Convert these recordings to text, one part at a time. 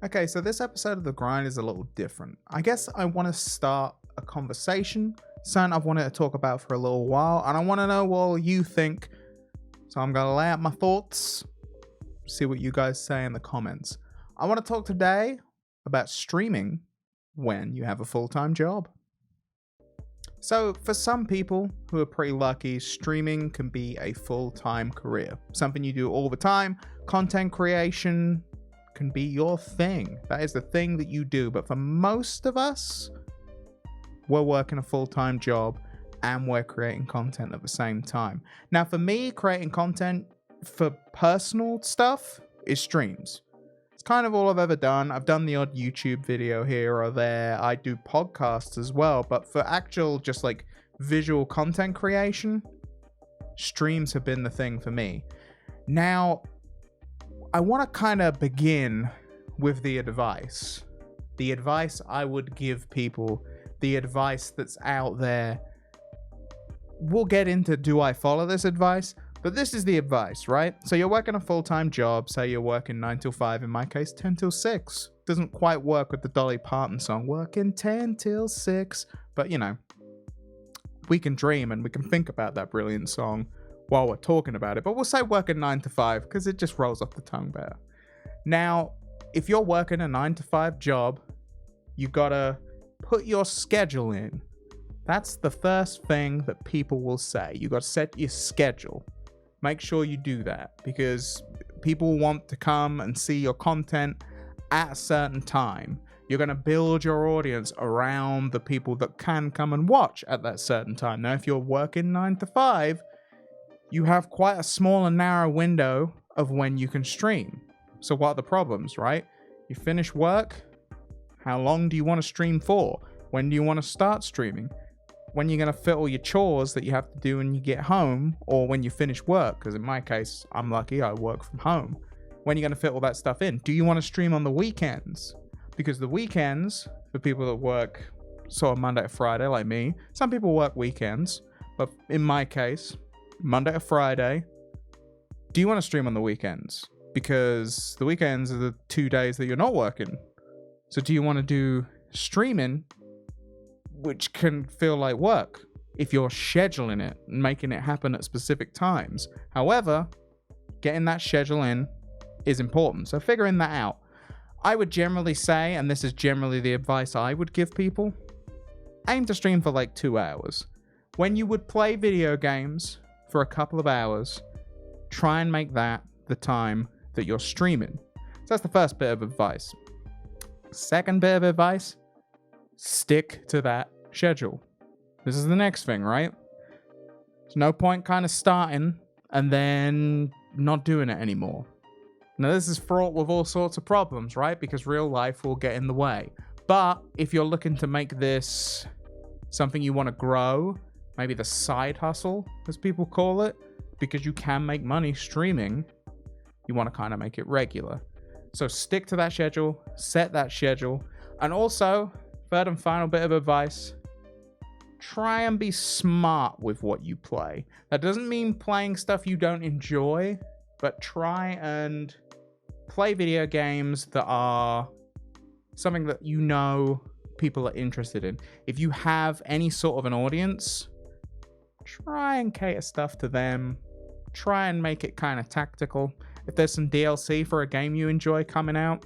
Okay, so this episode of The Grind is a little different. I guess I want to start a conversation, something I've wanted to talk about for a little while, and I want to know what all you think. So I'm going to lay out my thoughts, see what you guys say in the comments. I want to talk today about streaming when you have a full-time job. So for some people who are pretty lucky, streaming can be a full-time career. Something you do all the time. Content creation can be your thing. That is the thing that you do. But for most of us, we're working a full-time job and we're creating content at the same time. Now for me, creating content for personal stuff is streams. It's kind of all I've ever done. I've done the odd YouTube video here or there. I do podcasts as well. But for actual just like visual content creation, streams have been the thing for me. Now, I want to kind of begin with the advice. The advice I would give people. The advice that's out there. We'll get into do I follow this advice? But this is the advice, right? So you're working a full-time job. Say you're working 9 till 5. In my case, 10 till 6. Doesn't quite work with the Dolly Parton song, working 10 till 6. But, you know, we can dream and we can think about that brilliant song while we're talking about it. But we'll say working 9 to 5 because it just rolls off the tongue better. Now, if you're working a 9 to 5 job, you got to put your schedule in. That's the first thing that people will say. You got to set your schedule. Make sure you do that because people want to come and see your content at a certain time. You're going to build your audience around the people that can come and watch at that certain time. Now, if you're working 9 to 5, you have quite a small and narrow window of when you can stream. So what are the problems, right? You finish work. How long do you want to stream for? When do you want to start streaming? When you're going to fit all your chores that you have to do when you get home or when you finish work, because in my case, I'm lucky I work from home. When you're going to fit all that stuff in? Do you want to stream on the weekends? Because the weekends, for people that work sort of Monday to Friday like me, some people work weekends, but in my case, Monday to Friday, do you want to stream on the weekends? Because the weekends are the 2 days that you're not working. So do you want to do streaming, which can feel like work if you're scheduling it and making it happen at specific times? However, getting that schedule in is important. So figuring that out. I would generally say, and this is generally the advice I would give people, aim to stream for like 2 hours. When you would play video games for a couple of hours, try and make that the time that you're streaming. So that's the first bit of advice. Second bit of advice, stick to that schedule. This is the next thing, right? There's no point kind of starting and then not doing it anymore. Now, this is fraught with all sorts of problems, right? Because real life will get in the way. But if you're looking to make this something you want to grow, maybe the side hustle, as people call it, because you can make money streaming, you want to kind of make it regular. So stick to that schedule, set that schedule, and also, third and final bit of advice, try and be smart with what you play. That doesn't mean playing stuff you don't enjoy, but try and play video games that are something that you know people are interested in. If you have any sort of an audience, try and cater stuff to them. Try and make it kind of tactical. If there's some DLC for a game you enjoy coming out,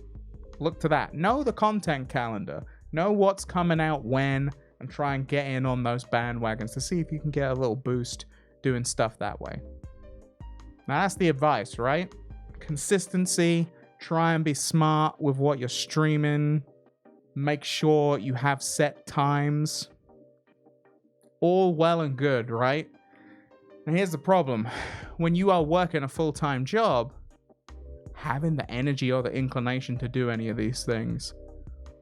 look to that. Know the content calendar. Know what's coming out when, and try and get in on those bandwagons to see if you can get a little boost doing stuff that way. Now that's the advice, right? Consistency. Try and be smart with what you're streaming. Make sure you have set times. All well and good, right? And here's the problem. When you are working a full-time job, having the energy or the inclination to do any of these things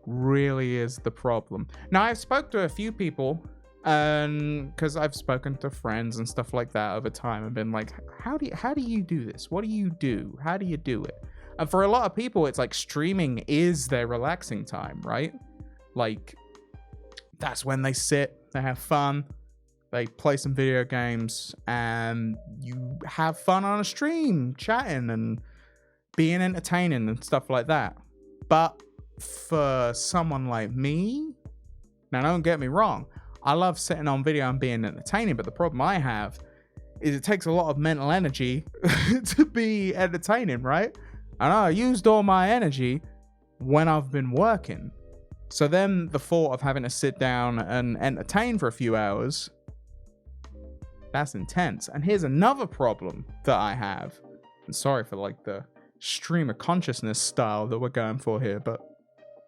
really is the problem. Now, I've spoke to a few people, because I've spoken to friends and stuff like that over time and been like, how do you do this? What do you do? How do you do it? And for a lot of people, it's like streaming is their relaxing time, right? Like, that's when they sit, they have fun, they play some video games, and you have fun on a stream, chatting and being entertaining and stuff like that. But for someone like me, now don't get me wrong, I love sitting on video and being entertaining, but the problem I have is it takes a lot of mental energy to be entertaining, right? And I used all my energy when I've been working. So then the thought of having to sit down and entertain for a few hours, that's intense. And here's another problem that I have. And sorry for like the stream of consciousness style that we're going for here, but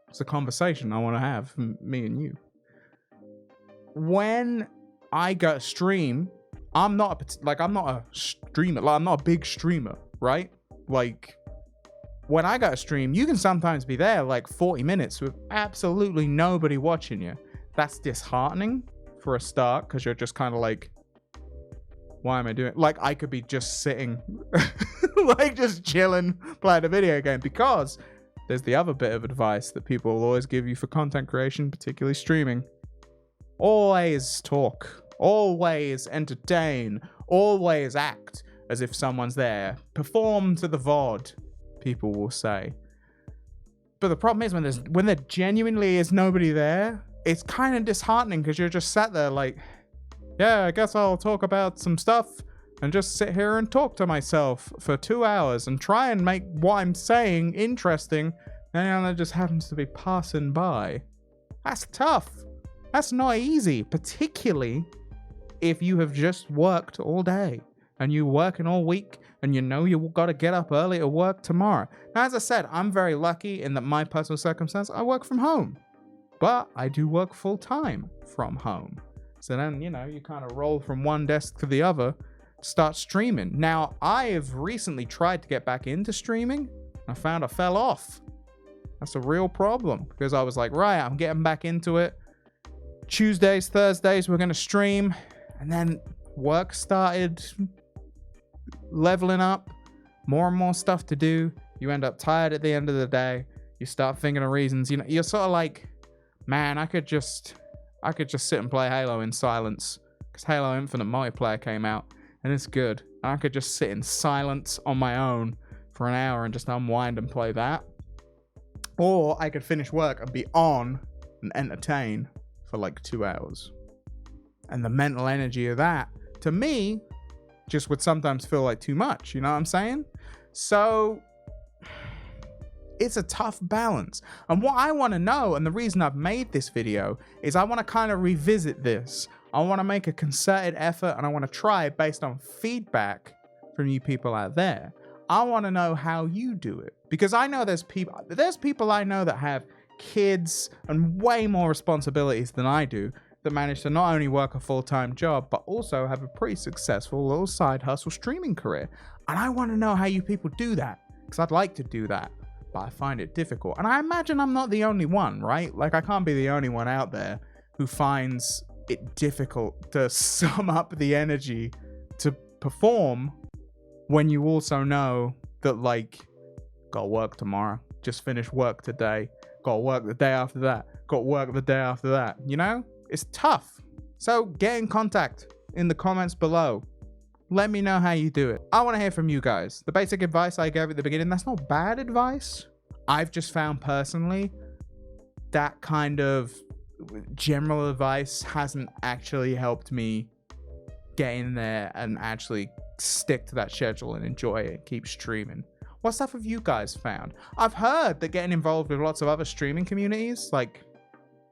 it's a conversation I want to have, me and you. When I go stream, I'm not a streamer. Like, I'm not a big streamer, right? Like, when I go to stream, you can sometimes be there like 40 minutes with absolutely nobody watching you. That's disheartening for a start, because you're just kind of like, why am I doing it? Like, I could be just sitting, like just chilling, playing a video game, because there's the other bit of advice that people will always give you for content creation, particularly streaming. Always talk, always entertain, always act as if someone's there. Perform to the VOD, people will say. But the problem is when there genuinely is nobody there, it's kind of disheartening, because you're just sat there like, yeah, I guess I'll talk about some stuff and just sit here and talk to myself for 2 hours and try and make what I'm saying interesting, and it just happens to be passing by. That's tough. That's not easy, particularly if you have just worked all day and you're working all week and you know you got to get up early to work tomorrow. Now, as I said, I'm very lucky in that my personal circumstance, I work from home, but I do work full time from home. So then, you know, you kind of roll from one desk to the other, start streaming. Now, I have recently tried to get back into streaming. I found I fell off. That's a real problem, because I was like, right, I'm getting back into it. Tuesdays, Thursdays, we're going to stream. And then work started leveling up, more and more stuff to do. You end up tired at the end of the day. You start thinking of reasons. You know, you're sort of like, man, I could just sit and play Halo in silence, because Halo Infinite multiplayer came out and it's good. And I could just sit in silence on my own for an hour and just unwind and play that. Or I could finish work and be on and entertain for like 2 hours. And the mental energy of that, to me, just would sometimes feel like too much. You know what I'm saying? So it's a tough balance. And what I want to know, and the reason I've made this video, is I want to kind of revisit this. I want to make a concerted effort, and I want to try based on feedback from you people out there. I want to know how you do it, because I know there's people I know that have kids and way more responsibilities than I do, that manage to not only work a full-time job, but also have a pretty successful little side hustle streaming career. And I want to know how you people do that, because I'd like to do that, but I find it difficult. And I imagine I'm not the only one, right? Like, I can't be the only one out there who finds it difficult to sum up the energy to perform when you also know that, like, gotta work tomorrow, just finished work today, gotta work the day after that, gotta work the day after that, you know? It's tough. So get in contact in the comments below. Let me know how you do it. I want to hear from you guys. The basic advice I gave at the beginning, that's not bad advice. I've just found personally that kind of general advice hasn't actually helped me get in there and actually stick to that schedule and enjoy it, keep streaming. What stuff have you guys found? I've heard that getting involved with lots of other streaming communities, like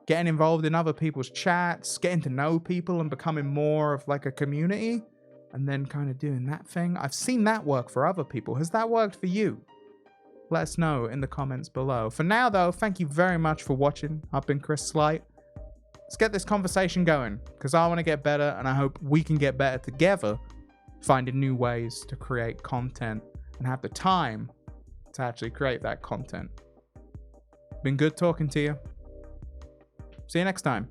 getting involved in other people's chats, getting to know people and becoming more of like a community, and then kind of doing that thing. I've seen that work for other people. Has that worked for you? Let us know in the comments below. For now though, thank you very much for watching. I've been Chris Slight. Let's get this conversation going, because I want to get better, and I hope we can get better together, finding new ways to create content and have the time to actually create that content. Been good talking to you. See you next time.